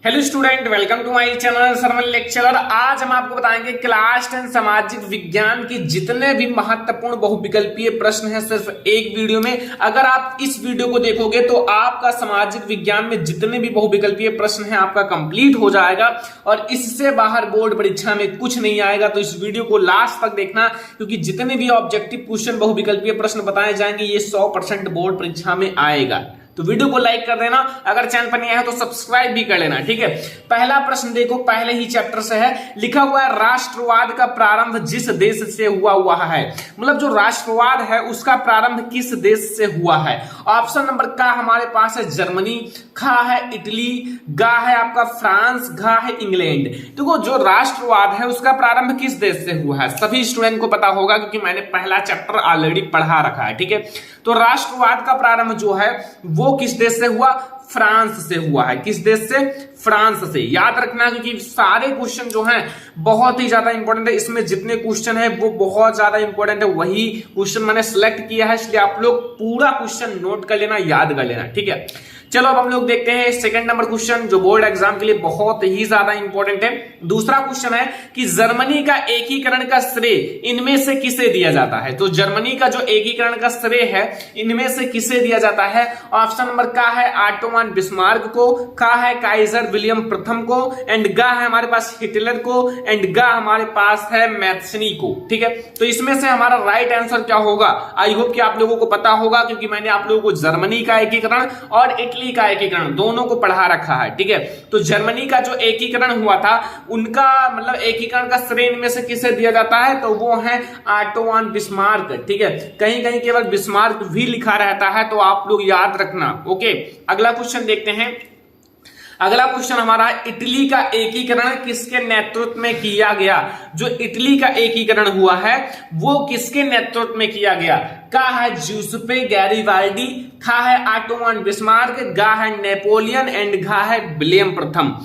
Hello student, welcome to my channel सरमन lecturer. आज हम आपको बताएंगे क्लास 10 सामाजिक विज्ञान के जितने भी महत्वपूर्ण बहुविकल्पीय प्रश्न हैं सिर्फ एक वीडियो में। अगर आप इस वीडियो को देखोगे तो आपका सामाजिक विज्ञान में जितने भी बहुविकल्पीय प्रश्न हैं आपका कंप्लीट हो जाएगा और इससे बाहर बोर्ड परीक्षा में कुछ नहीं आएगा। तो इस वीडियो को लास्ट तक देखना, क्योंकि जितने भी ऑब्जेक्टिव क्वेश्चन बहुविकल्पीय प्रश्न बताए जाएंगे ये 100% बोर्ड परीक्षा में आएगा। तो वीडियो को लाइक कर देना, अगर चैनल पर नहीं आया तो सब्सक्राइब भी कर लेना, ठीक है। पहला प्रश्न देखो, पहले ही चैप्टर से है, लिखा हुआ है राष्ट्रवाद का प्रारंभ जिस देश से हुआ है। मतलब जो राष्ट्रवाद है उसका प्रारंभ किस देश से हुआ है। ऑप्शन नंबर का हमारे पास है जर्मनी, खा है इटली, गा है आपका फ्रांस, घा है इंग्लैंड। देखो जो राष्ट्रवाद है उसका प्रारंभ किस देश से हुआ है सभी स्टूडेंट को पता होगा, क्योंकि मैंने पहला चैप्टर ऑलरेडी पढ़ा रखा है, ठीक है। तो राष्ट्रवाद का प्रारंभ जो है वो किस देश से हुआ, फ्रांस से हुआ है। किस देश से, फ्रांस से। याद रखना, क्योंकि सारे क्वेश्चन जो हैं बहुत ही ज्यादा इंपॉर्टेंट है। इसमें जितने क्वेश्चन है वो बहुत ज्यादा इंपॉर्टेंट है, वही क्वेश्चन मैंने सिलेक्ट किया है, इसलिए आप लोग पूरा क्वेश्चन नोट कर लेना, याद कर लेना, ठीक है। चलो अब हम लोग देखते हैं सेकंड नंबर क्वेश्चन, जो बोर्ड एग्जाम के लिए बहुत ही ज्यादा इंपॉर्टेंट है। दूसरा क्वेश्चन है कि जर्मनी का एकीकरण का श्रेय इनमें से किसे दिया जाता है। तो जर्मनी का जो एकीकरण का श्रेय है इनमें से किसे दिया जाता है। ऑप्शन नंबर का है ऑटो वन बिस्मार्क को, का है काइजर विलियम प्रथम को, एंड गा है हमारे पास हिटलर को, एंड गा हमारे पास है मैथ्सनी को, ठीक है। तो इसमें से हमारा राइट आंसर क्या होगा, आई होप कि आप लोगों को पता होगा, क्योंकि मैंने आप लोगों को जर्मनी का एकीकरण और इटली का एकीकरण दोनों को पढ़ा रखा है, ठीक है। तो जर्मनी का जो एकीकरण हुआ था उनका मतलब एकीकरण का श्रेय इनमें से किसे दिया जाता है, तो वो है ऑटो वन बिस्मार्क, ठीक है। कहीं कहीं केवल बिस्मार्क भी लिखा रहता है, तो आप लोग याद रखना, ओके। अगला क्वेश्चन देखते हैं। अगला क्वेश्चन हमारा, इटली का एकीकरण किसके नेतृत्व में किया गया। जो इटली का एकीकरण हुआ है वो किसके नेतृत्व में किया गया। का है ज्यूसेppe गैरिबाल्डी, खा है ऑटो वन बिस्मार्क, गा है नेपोलियन, एंड घा है विलियम प्रथम।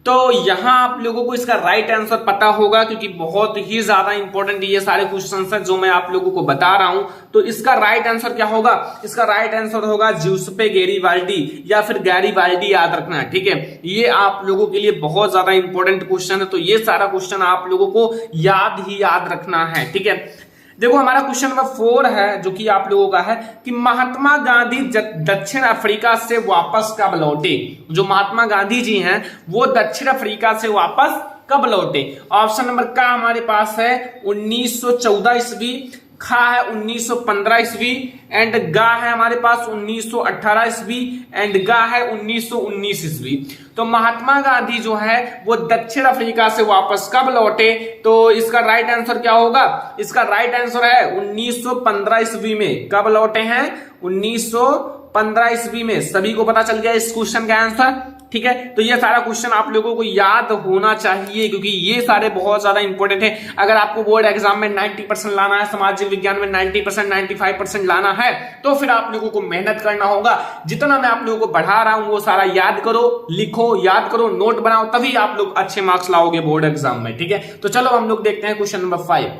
तो यहां आप लोगों को इसका राइट आंसर पता होगा, क्योंकि बहुत ही ज्यादा इंपॉर्टेंट ये सारे क्वेश्चंस हैं जो मैं आप लोगों को बता रहा हूं। तो इसका राइट आंसर क्या होगा, इसका राइट आंसर होगा ज्यूसेppe गैरिबाल्डी या फिर गैरिबाल्डी, याद रखना, ठीक है। ये आप लोगों के लिए बहुत ज्यादा इंपॉर्टेंट क्वेश्चन है, तो ये सारा क्वेश्चन आप लोगों को याद रखना है, ठीक है। देखो हमारा क्वेश्चन नंबर 4 है, जो कि आप लोगों का है कि महात्मा गांधी दक्षिण अफ्रीका से वापस कब लौटे। जो महात्मा गांधी जी हैं वो दक्षिण अफ्रीका से वापस कब लौटे। ऑप्शन नंबर का हमारे पास है 1914 ईस्वी, खा है 1915 ईस्वी, एंड गा है हमारे पास 1918 ईस्वी, एंड गा है 1919 ईस्वी। तो महात्मा गांधी जो है वो दक्षिण अफ्रीका से वापस कब लौटे, तो इसका राइट आंसर क्या होगा, इसका राइट आंसर है 1915 ईस्वी में। कब लौटे हैं, 1915 ईस्वी में। सभी को पता चल गया इस क्वेश्चन का आंसर, ठीक है। तो ये सारा क्वेश्चन आप लोगों को याद होना चाहिए, क्योंकि ये सारे बहुत ज्यादा इंपॉर्टेंट है। अगर आपको बोर्ड एग्जाम में 90% लाना है, सामाजिक विज्ञान में 90% 95% लाना है, तो फिर आप लोगों को मेहनत करना होगा। जितना मैं आप लोगों को पढ़ा रहा हूं वो सारा याद करो, लिखो, याद करो, नोट बनाओ, तभी आप लोग अच्छे मार्क्स लाओगे बोर्ड एग्जाम में, ठीक है। तो चलो हम लोग देखते हैं क्वेश्चन नंबर 5।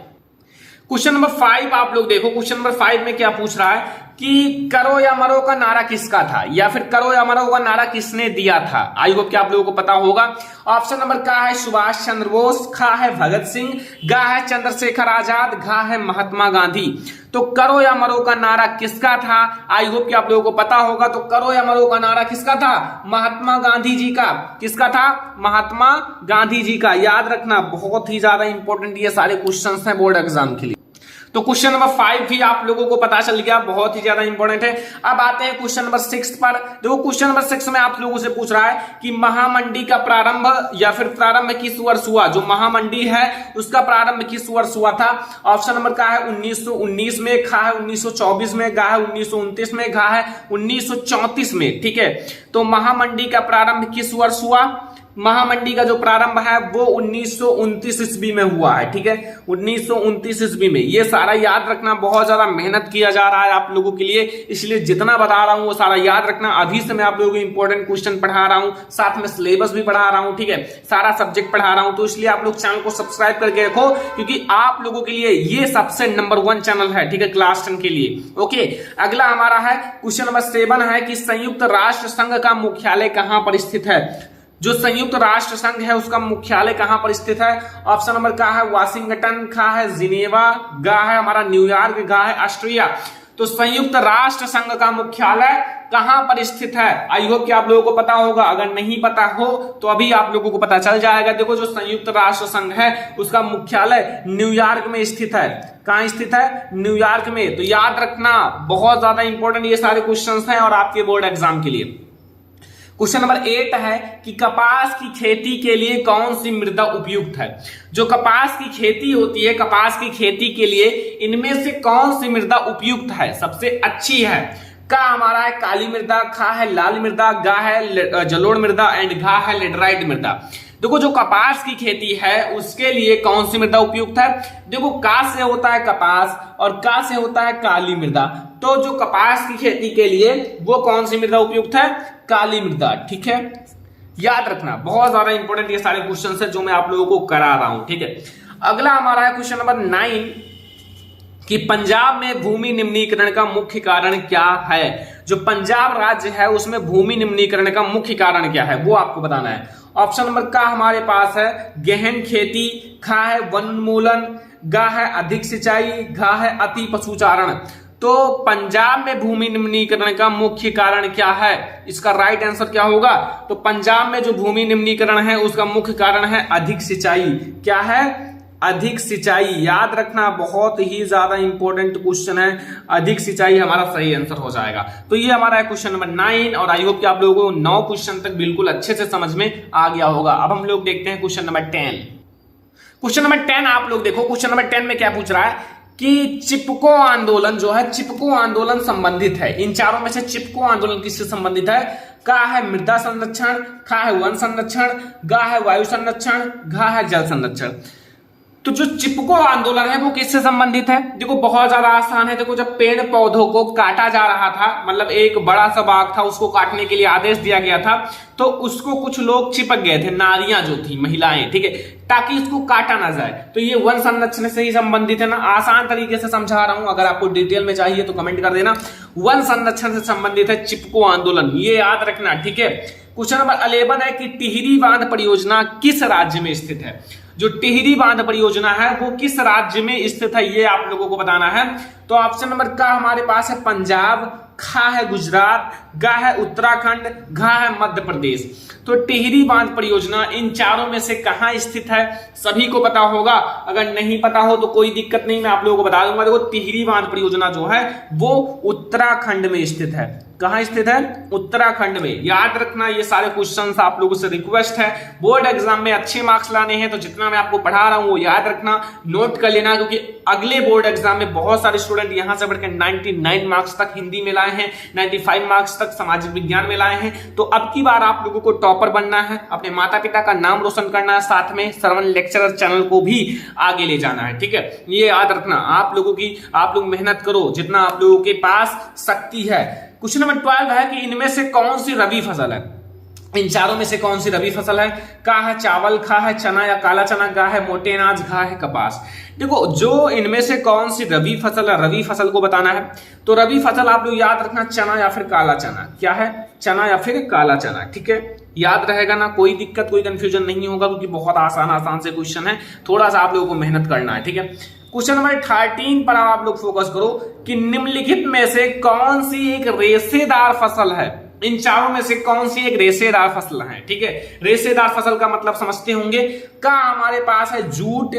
क्वेश्चन नंबर 5 आप लोग देखो, क्वेश्चन नंबर 5 में क्या पूछ रहा है कि करो या मरो का नारा किसका था, या फिर करो या मरो का नारा किसने दिया था। आई होप कि आप लोगों को पता होगा। ऑप्शन नंबर का है सुभाष चंद्र बोस, खा है भगत सिंह, गा है चंद्रशेखर आजाद, घा है महात्मा गांधी। तो करो या मरो का नारा किसका था, आई होप कि आप लोगों को पता होगा। तो करो या मरो का नारा किसका था, महात्मा गांधी जी का। किसका था, महात्मा गांधी जी का। याद रखना, बहुत ही ज्यादा इंपॉर्टेंट ये सारे क्वेश्चन हैं बोर्ड एग्जाम के लिए। तो क्वेश्चन नंबर 5 भी आप लोगों को पता चल गया, बहुत ही ज्यादा इंपॉर्टेंट है। अब आते हैं क्वेश्चन नंबर 6 पर। देखो क्वेश्चन नंबर 6 में आप लोगों से पूछ रहा है कि महामंडी का प्रारंभ या फिर प्रारंभ किस वर्ष हुआ। जो महामंडी है उसका प्रारंभ किस वर्ष हुआ था। ऑप्शन नंबर का है 1919 में, खा है 1924 में, गा है 1929 में, घा है 1934 में, ठीक है। तो महामंडी का प्रारंभ किस वर्ष हुआ, महामंडी का जो प्रारंभ है वो 1929 ईस्वी में हुआ है, ठीक है। 1929 ईस्वी में। ये सारा याद रखना, बहुत ज्यादा मेहनत किया जा रहा है आप लोगों के लिए, इसलिए जितना बता रहा हूं वो सारा याद रखना। अभी से मैं आप लोगों को इंपॉर्टेंट क्वेश्चन पढ़ा रहा हूं, साथ में सिलेबस भी पढ़ा रहा हूं, ठीक है। सारा सब्जेक्ट पढ़ा रहा हूं, तो इसलिए आप लोग चैनल को सब्सक्राइब करके रखो, क्योंकि आप लोगों के लिए ये सबसे नंबर 1 चैनल है, ठीक है, क्लास 10 के लिए। ओके, अगला हमारा है क्वेश्चन नंबर 7 है कि संयुक्त राष्ट्र संघ का मुख्यालय कहां पर स्थित है। जो संयुक्त राष्ट्र संघ है उसका मुख्यालय कहां पर स्थित है? ऑप्शन नंबर का है वाशिंगटन, खा है जिनेवा, गा है हमारा न्यूयॉर्क, गा है ऑस्ट्रिया। तो संयुक्त राष्ट्र संघ का मुख्यालय कहां पर स्थित है? आई होप कि आप लोगों को पता होगा। अगर नहीं पता हो तो अभी आप लोगों को पता चल जाएगा। देखो जो संयुक्त राष्ट्र संघ है उसका मुख्यालय न्यूयॉर्क में स्थित है। कहां स्थित है? न्यूयॉर्क में। तो याद रखना, बहुत ज्यादा इंपॉर्टेंट ये सारे क्वेश्चंस हैं और आपके बोर्ड एग्जाम के लिए। क्वेश्चन नंबर 8 है कि कपास की खेती के लिए कौन सी मृदा उपयुक्त है? जो कपास की खेती होती है, कपास की खेती के लिए इनमें से कौन सी मृदा उपयुक्त है, सबसे अच्छी है? का हमारा है काली मृदा, खा है लाल मृदा, गा है जलोढ़ मृदा एंड घा है लेटराइट मृदा। देखो जो कपास की खेती है उसके लिए कौन सी मृदा उपयुक्त है? देखो का से होता है कपास और का से होता है काली मृदा। तो जो कपास की खेती के लिए वो कौन सी मृदा उपयुक्त है? काली मृदा। ठीक है, याद रखना, बहुत ज्यादा इंपॉर्टेंट ये सारे क्वेश्चन है जो मैं आप लोगों को करा रहा हूं। ठीक है, अगला हमारा है क्वेश्चन नंबर 9 कि पंजाब में भूमि निम्नीकरण का मुख्य कारण क्या है? जो पंजाब राज्य है उसमें भूमि निम्नीकरण का मुख्य कारण क्या है वो आपको बताना है। ऑप्शन नंबर का हमारे पास है गहन खेती, खा है वनोन्मूलन, गा है अधिक सिंचाई, घा है अति पशुचारण। तो पंजाब में भूमि निम्नीकरण का मुख्य कारण क्या है? इसका राइट आंसर क्या होगा? तो पंजाब में जो भूमि निम्नीकरण है उसका मुख्य कारण है अधिक सिंचाई। क्या है? अधिक सिंचाई। याद रखना, बहुत ही ज्यादा इंपॉर्टेंट क्वेश्चन है। अधिक सिंचाई हमारा सही आंसर हो जाएगा। तो ये हमारा है क्वेश्चन नंबर 9 और आई होप कि आप लोगों को 9 क्वेश्चन तक बिल्कुल अच्छे से समझ में आ गया होगा। अब हम लोग देखते हैं क्वेश्चन नंबर 10। क्वेश्चन नंबर 10 आप लोग देखो, क्वेश्चन नंबर 10 में क्या पूछ रहा है कि चिपको आंदोलन जो है, चिपको आंदोलन संबंधित है। इन चारों में से चिपको आंदोलन किससे संबंधित है? का है मृदा संरक्षण, खा है वन संरक्षण, गा है वायु संरक्षण, घा है जल संरक्षण। तो जो चिपको आंदोलन है वो किससे संबंधित है? देखो बहुत ज्यादा आसान है। देखो जब पेड़ पौधों को काटा जा रहा था, मतलब एक बड़ा सा बाग था उसको काटने के लिए आदेश दिया गया था, तो उसको कुछ लोग चिपक गए थे, नारियां जो थी, महिलाएं, ठीक है, ताकि इसको काटा ना जाए। तो ये वन संरक्षण से ही संबंधित है ना। आसान तरीके से समझा रहा हूं, अगर आपको डिटेल में चाहिए तो कमेंट कर देना। वन संरक्षण से संबंधित है चिपको आंदोलन, ये याद रखना। ठीक है, क्वेश्चन नंबर 11 है कि टिहरी बांध परियोजना किस राज्य में स्थित है? जो टिहरी बांध परियोजना है वो किस राज्य में स्थित है ये आप लोगों को बताना है। तो ऑप्शन नंबर का हमारे पास है पंजाब, खा है गुजरात, गा है उत्तराखंड, घा है मध्य प्रदेश। तो टिहरी बांध परियोजना इन चारों में से कहां स्थित है? सभी को पता होगा। अगर नहीं पता हो तो कोई दिक्कत नहीं, मैं आप लोगों को बता दूंगा। देखो टिहरी बांध परियोजना जो है वो उत्तराखंड में स्थित है। कहां स्थित है? उत्तराखंड में। याद रखना, ये सारे क्वेश्चंस आप लोगों से रिक्वेस्ट है, बोर्ड एग्जाम में अच्छे मार्क्स लाने हैं तो जितना मैं आपको पढ़ा रहा हूं वो याद रखना, नोट कर लेना, क्योंकि अगले बोर्ड एग्जाम में बहुत सारे स्टूडेंट यहां से बढ़कर 99 मार्क्स तक हिंदी में लाए हैं, 95 मार्क्स तक सामाजिक विज्ञान में लाए हैं। तो अब की बार आप लोगों को टॉपर बनना है, अपने माता पिता का नाम रोशन करना है, साथ में श्रवण लेक्चरर चैनल को भी आगे ले जाना है। ठीक है, ये याद रखना, आप लोग मेहनत करो जितना आप लोगों के पास शक्ति है। क्वेश्चन नंबर 12 है कि इनमें से कौन सी रबी फसल है? इन चारों में से कौन सी रबी फसल है? का है चावल, खा है चना या काला चना, गा है मोटे अनाज, घा है कपास। देखो जो इनमें से कौन सी रबी फसल है, रबी फसल को बताना है। तो रबी फसल आप लोग याद रखना, चना या फिर काला चना। क्या है? चना या फिर काला चना। ठीक है, याद रहेगा ना, कोई दिक्कत कोई कंफ्यूजन नहीं होगा, क्योंकि बहुत आसान से क्वेश्चन है, थोड़ा सा आप लोगों को मेहनत करना है। ठीक है, क्वेश्चन नंबर 13 पर आप लोग फोकस करो कि निम्नलिखित में से कौन सी एक रेशेदार फसल है? इन चारों में से कौन सी एक रेशेदार फसल है? ठीक है, रेशेदार फसल का मतलब समझते होंगे। का हमारे पास है जूट,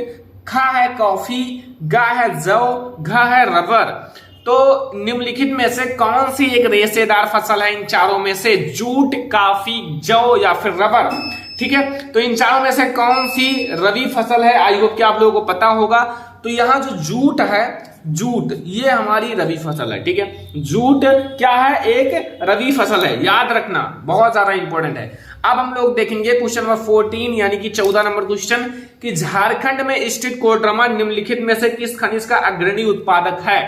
खा है कॉफी, गा है जौ, घा है रबर। तो निम्नलिखित में से कौन सी एक रेशेदार फसल है? इन चारों में से जूट, कॉफी, जौ या फिर रबर। ठीक है, तो इन चारों में से कौन सी रबी फसल है? आई होप कि आप लोगों को पता होगा। तो यहां जो जूट है, जूट ये हमारी रबी फसल है। ठीक है, जूट क्या है? एक रबी फसल है, याद रखना, बहुत ज्यादा इंपॉर्टेंट है। अब हम लोग देखेंगे क्वेश्चन नंबर 14 यानी कि 14 नंबर क्वेश्चन कि झारखंड में स्थित कोडरमा निम्नलिखित में से किस खनिज का अग्रणी उत्पादक है?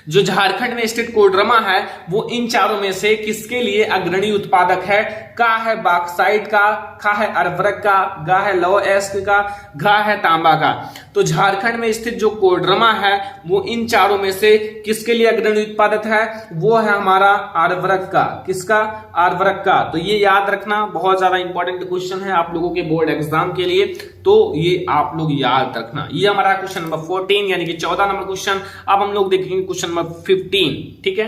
जो झारखंड में स्थित कोडरमा है वो इन चारों में से किसके लिए अग्रणी उत्पादक है? का है बॉक्साइट का, खा है अर्वरक का, गा है लौह अयस्क का, घा है तांबा का। तो झारखंड में स्थित जो कोडरमा है वो इन चारों में से किसके लिए अग्रणी उत्पादक है? वो है हमारा अर्वरक का। किसका? अर्वरक का। तो ये याद रखना, बहुत ज्यादा इंपॉर्टेंट क्वेश्चन है आप लोगों के बोर्ड एग्जाम के लिए, तो ये आप लोग याद रखना। ये हमारा क्वेश्चन नंबर 14 यानी कि 14 नंबर क्वेश्चन। अब हम लोग देखेंगे क्वेश्चन नंबर 15। ठीक है,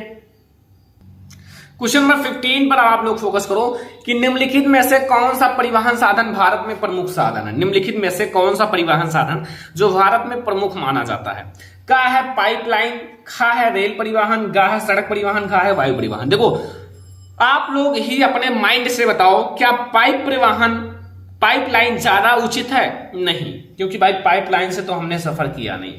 क्वेश्चन नंबर 15 पर आप लोग फोकस करो कि निम्नलिखित में से कौन सा परिवहन साधन भारत में प्रमुख साधन है? निम्नलिखित में से कौन सा परिवहन साधन जो भारत में प्रमुख माना जाता है? का है पाइपलाइन, खा है रेल परिवहन, गा है सड़क परिवहन, खा है वायु परिवहन। देखो आप लोग ही अपने माइंड से बताओ, क्या पाइपलाइन ज्यादा उचित है? नहीं, क्योंकि भाई पाइपलाइन से तो हमने सफर किया नहीं।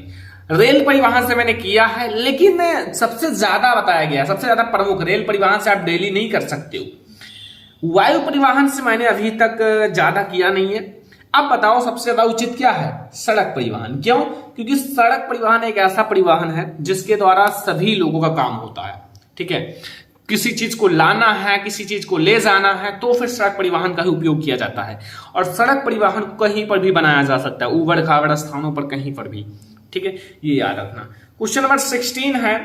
रेल परिवहन से मैंने किया है, लेकिन सबसे ज्यादा बताया गया, सबसे ज्यादा प्रमुख रेल परिवहन से आप डेली नहीं कर सकते हो। वायु परिवहन से मैंने अभी तक ज्यादा किया नहीं है। अब बताओ सबसे ज्यादा उचित क्या है? सड़क परिवहन। क्यों? क्योंकि सड़क परिवहन एक ऐसा परिवहन है जिसके द्वारा सभी लोगों का काम होता है। ठीक है, किसी चीज को लाना है, किसी चीज को ले जाना है, तो फिर सड़क परिवहन का ही उपयोग किया जाता है। और सड़क परिवहन कहीं पर भी बनाया जा सकता है, उबड़ खाबड़ स्थानों पर कहीं पर भी। ठीक है, ये याद रखना। क्वेश्चन नंबर 16 है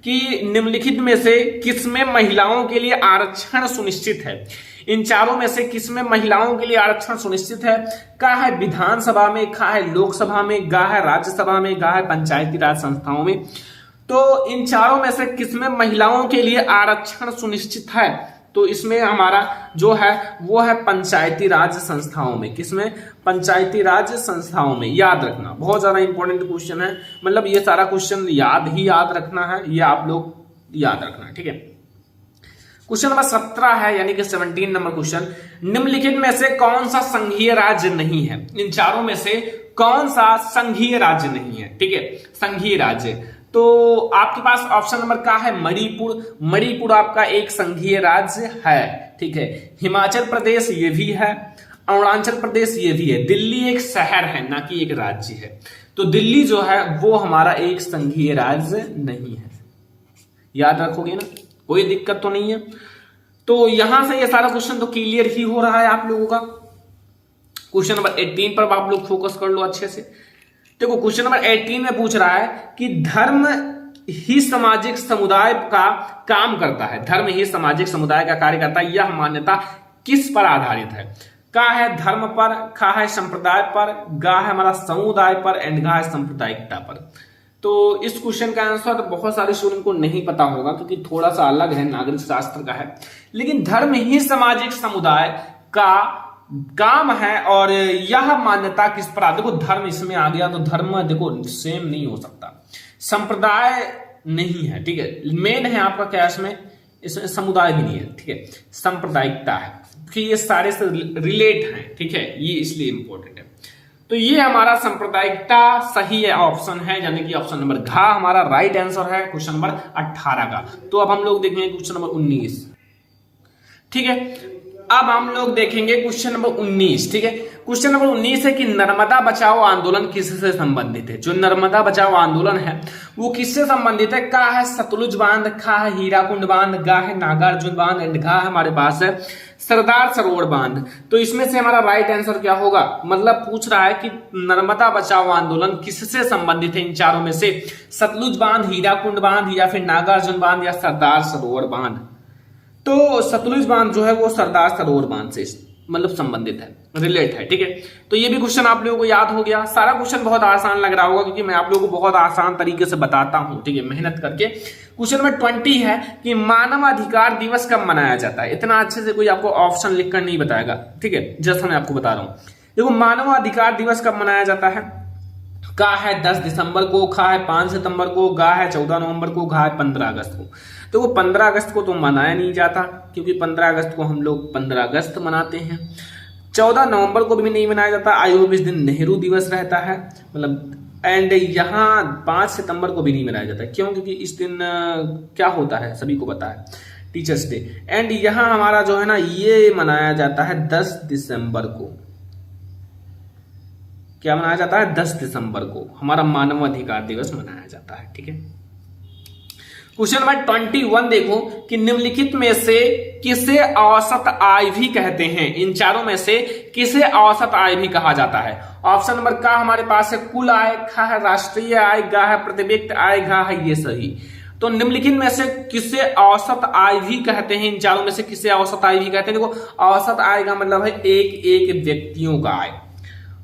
कि निम्नलिखित में से किसमें महिलाओं के लिए आरक्षण सुनिश्चित है? इन चारों में से किसमें महिलाओं के लिए आरक्षण सुनिश्चित है? का है विधानसभा में, खा है लोकसभा में, गा है राज्यसभा में, गा है पंचायती राज संस्थाओं में। तो इन चारों में से किसमें महिलाओं के लिए आरक्षण सुनिश्चित है? तो इसमें हमारा जो है वो है पंचायती राज संस्थाओं में। किसमें? पंचायती राज संस्थाओं में। याद रखना, बहुत ज्यादा इंपॉर्टेंट क्वेश्चन है, मतलब ये सारा क्वेश्चन याद रखना है, ये आप लोग याद रखना। ठीक है, क्वेश्चन नंबर 17 है यानी कि 17 नंबर क्वेश्चन। निम्नलिखित में से कौन सा संघीय राज्य नहीं है? इन चारों में से कौन सा संघीय राज्य नहीं है? ठीक है, संघीय राज्य। तो आपके पास ऑप्शन नंबर का है मणिपुर। मणिपुर आपका एक संघीय राज्य है। ठीक है, हिमाचल प्रदेश ये भी है, अरुणाचल प्रदेश ये भी है। दिल्ली एक शहर है, ना कि एक राज्य है। तो दिल्ली जो है वो हमारा एक संघीय राज्य नहीं है। याद रखोगे ना, कोई दिक्कत तो नहीं है। तो यहां से ये सारा क्वेश्चन तो क्लियर ही हो रहा है आप लोगों का। क्वेश्चन नंबर 18 पर आप लोग फोकस कर लो अच्छे से। देखो क्वेश्चन नंबर 18 में पूछ रहा है कि धर्म ही सामाजिक समुदाय का काम करता है। धर्म ही सामाजिक समुदाय का कार्य करता है, यह मान्यता किस पर आधारित है? का है धर्म पर, खा है संप्रदाय पर, गा है हमारा समुदाय पर, एंड गा है सांप्रदायिकता पर। तो इस क्वेश्चन का आंसर बहुत सारे स्टूडेंट को नहीं पता होगा, क्योंकि थोड़ा सा अलग है, नागरिक शास्त्र का है। लेकिन धर्म ही सामाजिक समुदाय का काम है, और यह मान्यता किस पर? देखो धर्म इसमें आ गया तो धर्म देखो सेम नहीं हो सकता, संप्रदाय नहीं है। ठीक है, मेन है आपका क्या इसमें समुदाय भी नहीं है। ठीक है, सांप्रदायिकता है, क्योंकि ये सारे से रिलेट हैं। ठीक है, ये इसलिए इंपॉर्टेंट है। तो ये हमारा सांप्रदायिकता सही है, ऑप्शन है, यानी कि ऑप्शन नंबर घ हमारा राइट आंसर है क्वेश्चन नंबर 18 का। तो अब हम लोग देखेंगे क्वेश्चन नंबर 19। ठीक है, अब हम लोग देखेंगे क्वेश्चन नंबर 19। ठीक है, क्वेश्चन नंबर 19 है कि नर्मदा बचाओ आंदोलन किससे संबंधित है? जो नर्मदा बचाओ आंदोलन है वो किससे संबंधित है? का है सतलुज बांध, खा है हीराकुंड बांध, गा है नागार्जुन बांध, एंड घा हमारे पास है सरदार सरोवर बांध। तो इसमें से हमारा राइट आंसर क्या होगा? मतलब पूछ रहा है कि नर्मदा बचाओ आंदोलन किससे संबंधित है इन चारों में से? सतलुज बांध, हीराकुंड बांध, या फिर नागार्जुन बांध, या सरदार सरोवर बांध। तो सतलुज बांध जो है वो सरदार सरोवर बांध से मतलब संबंधित है, रिलेट है। ठीक है, तो ये भी क्वेश्चन आप लोगों को याद हो गया। सारा क्वेश्चन बहुत आसान लग रहा होगा, क्योंकि मैं आप लोगों को बहुत आसान तरीके से बताता हूं। ठीक है, मेहनत करके। क्वेश्चन नंबर 20 है कि मानव अधिकार दिवस कब मनाया जाता है? इतना अच्छे से कोई आपको ऑप्शन लिखकर नहीं बताएगा। ठीक है, जैसा मैं आपको बता रहा हूं। देखो मानव अधिकार दिवस कब मनाया जाता है? का है 10 दिसंबर को, खा है 5 सितंबर को, गा है 14 नवंबर को, घा है 15 अगस्त को। तो वो 15 अगस्त को तो मनाया नहीं जाता, क्योंकि 15 अगस्त को हम लोग 15 अगस्त मनाते हैं। 14 नवंबर को भी नहीं मनाया जाता, आई होप इस दिन नेहरू दिवस रहता है, मतलब। एंड यहाँ 5 सितंबर को भी नहीं मनाया जाता। क्यों? क्योंकि इस दिन क्या होता है सभी को पता है, टीचर्स डे। एंड यहाँ हमारा जो है ना ये मनाया जाता है 10 दिसंबर को। क्या मनाया जाता है? 10 दिसंबर को हमारा मानव अधिकार दिवस मनाया जाता है। ठीक है, क्वेश्चन नंबर 21 देखो कि निम्नलिखित में से किसे औसत आय भी कहते हैं। इन चारों में से किसे औसत आय भी कहा जाता है। ऑप्शन नंबर का हमारे पास है कुल आय, खा है राष्ट्रीय आय, गा है प्रति व्यक्ति आय, घा है ये सही। तो निम्नलिखित में से किसे औसत आय भी कहते हैं। इन चारों में से किसे औसत आय भी कहते हैं। देखो औसत आय का मतलब है एक एक व्यक्तियों का आय,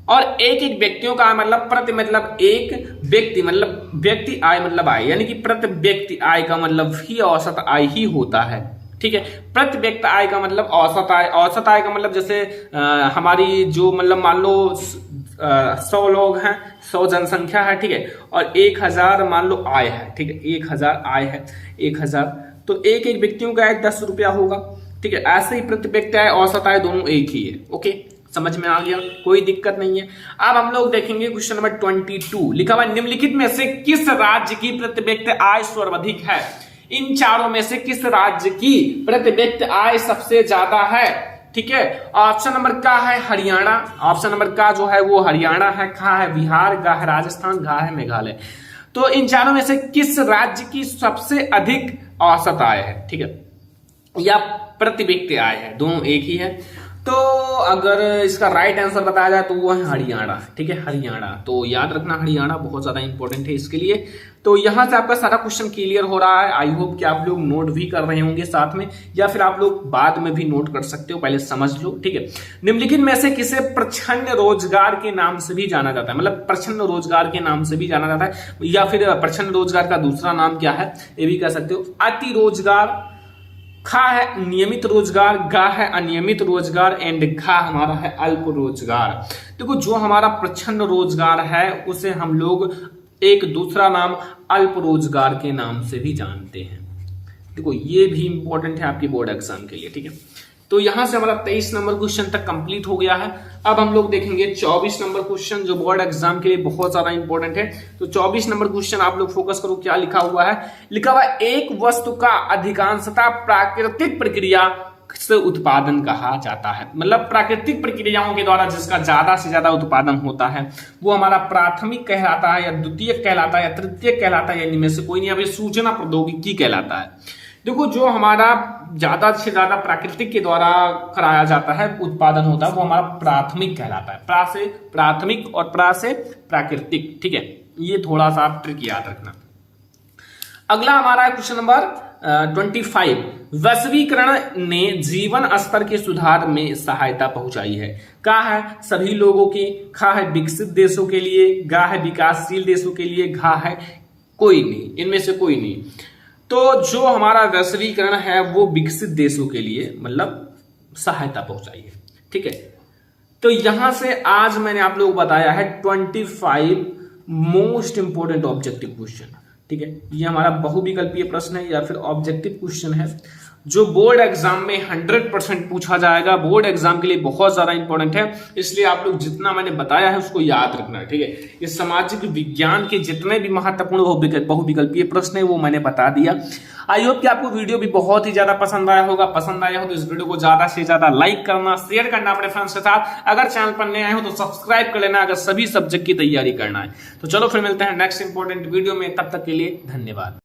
और एक एक व्यक्तियों का मतलब प्रति मतलब एक व्यक्ति मतलब व्यक्ति आय मतलब आय, यानी कि प्रति व्यक्ति आय का मतलब ही औसत आय ही होता है। ठीक है, प्रति व्यक्ति आय का मतलब औसत आय। औसत आय का मतलब जैसे हमारी जो मतलब मान लो 100 लोग हैं, 100 जनसंख्या है, ठीक है, और 1000 मान लो आय है, ठीक है, 1000 आय है, 1000, तो एक एक व्यक्तियों का आय 10 रुपया होगा। ठीक है, ऐसे ही प्रति व्यक्ति आय औसत आय दोनों एक ही है। ओके, समझ में आ गया, कोई दिक्कत नहीं है। अब हम लोग देखेंगे क्वेश्चन नंबर 22, लिखा हुआ निम्नलिखित में से किस राज्य की प्रति व्यक्ति आय सर्वाधिक है। इन चारों में से किस राज्य की प्रति व्यक्ति आय सबसे ज्यादा है। ठीक है, ऑप्शन नंबर का है हरियाणा, ऑप्शन नंबर का जो है वो हरियाणा है, खा है बिहार, गा है राजस्थान, घा है मेघालय। तो इन चारों में से किस राज्य की सबसे अधिक औसत आय है, ठीक है, या प्रति व्यक्ति आय है, दोनों एक ही है। तो अगर इसका राइट आंसर बताया जाए तो वो है हरियाणा। ठीक है, हरियाणा, तो याद रखना हरियाणा बहुत ज्यादा इंपॉर्टेंट है इसके लिए। तो यहां से आपका सारा क्वेश्चन क्लियर हो रहा है। आई होप कि आप लोग नोट भी कर रहे होंगे साथ में, या फिर आप लोग बाद में भी नोट कर सकते हो, पहले समझ लो। ठीक है, निम्नलिखित में से किसे प्रच्छन्न रोजगार के नाम से भी जाना जाता है, मतलब प्रच्छन्न रोजगार के नाम से भी जाना जाता है, या फिर प्रच्छन्न रोजगार का दूसरा नाम क्या है ये भी कह सकते हो। अति रोजगार, खा है नियमित रोजगार, गा है अनियमित रोजगार, एंड घा हमारा है अल्प रोजगार। देखो जो हमारा प्रच्छन्न रोजगार है उसे हम लोग एक दूसरा नाम अल्प रोजगार के नाम से भी जानते हैं। देखो ये भी इंपॉर्टेंट है आपके बोर्ड एग्जाम के लिए। ठीक है, तो यहां से हमारा 23 नंबर क्वेश्चन तक कंप्लीट हो गया है। अब हम लोग देखेंगे 24 नंबर क्वेश्चन, जो बोर्ड एग्जाम के लिए बहुत ज्यादा इंपॉर्टेंट है। तो 24 नंबर क्वेश्चन आप लोग फोकस करो, क्या लिखा हुआ है। लिखा हुआ एक वस्तु का अधिकांशतः प्राकृतिक प्रक्रिया से उत्पादन कहा जाता है, मतलब प्राकृतिक प्रक्रियाओं के द्वारा जिसका ज्यादा से ज्यादा उत्पादन होता है वो हमारा प्राथमिक कहलाता है, या द्वितीयक कहलाता है, या तृतीयक कहलाता है, या इनमें से कोई नहीं, अभी सूचना प्रौद्योगिकी कहलाता है। देखो जो हमारा ज्यादा से ज्यादा प्राकृतिक के द्वारा कराया जाता है, उत्पादन होता है, वो हमारा प्राथमिक कहलाता है। प्रा से प्राथमिक और प्रा से प्राकृतिक। ठीक है, ये थोड़ा सा आप ट्रिक याद रखना। अगला हमारा है क्वेश्चन नंबर 25, वैश्वीकरण ने जीवन स्तर के सुधार में सहायता पहुंचाई है। का है सभी लोगों की, खा है विकसित देशों के लिए, गा है विकासशील देशों के लिए, घा है कोई नहीं, इनमें से कोई नहीं। तो जो हमारा वैश्वीकरण है वो विकसित देशों के लिए मतलब सहायता पहुंचाई है। ठीक है, तो यहां से आज मैंने आप लोगों को बताया है 25 मोस्ट इंपोर्टेंट ऑब्जेक्टिव क्वेश्चन। ठीक है, ये हमारा बहुविकल्पीय प्रश्न है या फिर ऑब्जेक्टिव क्वेश्चन है, जो बोर्ड एग्जाम में 100% पूछा जाएगा। बोर्ड एग्जाम के लिए बहुत ज्यादा इंपॉर्टेंट है, इसलिए आप लोग जितना मैंने बताया है उसको याद रखना है। ठीक है, ये सामाजिक विज्ञान के जितने भी महत्वपूर्ण बहुविकल्पीय प्रश्न है वो मैंने बता दिया। आई होप कि आपको वीडियो भी बहुत ही ज्यादा पसंद आया होगा। पसंद आया हो तो इस वीडियो को ज्यादा से ज्यादा लाइक करना, शेयर करना अपने फ्रेंड्स के साथ। अगर चैनल पर नए आए हो तो सब्सक्राइब कर लेना, अगर सभी सब्जेक्ट की तैयारी करना है। तो चलो फिर मिलते हैं नेक्स्ट इंपॉर्टेंट वीडियो में, तब तक के लिए धन्यवाद।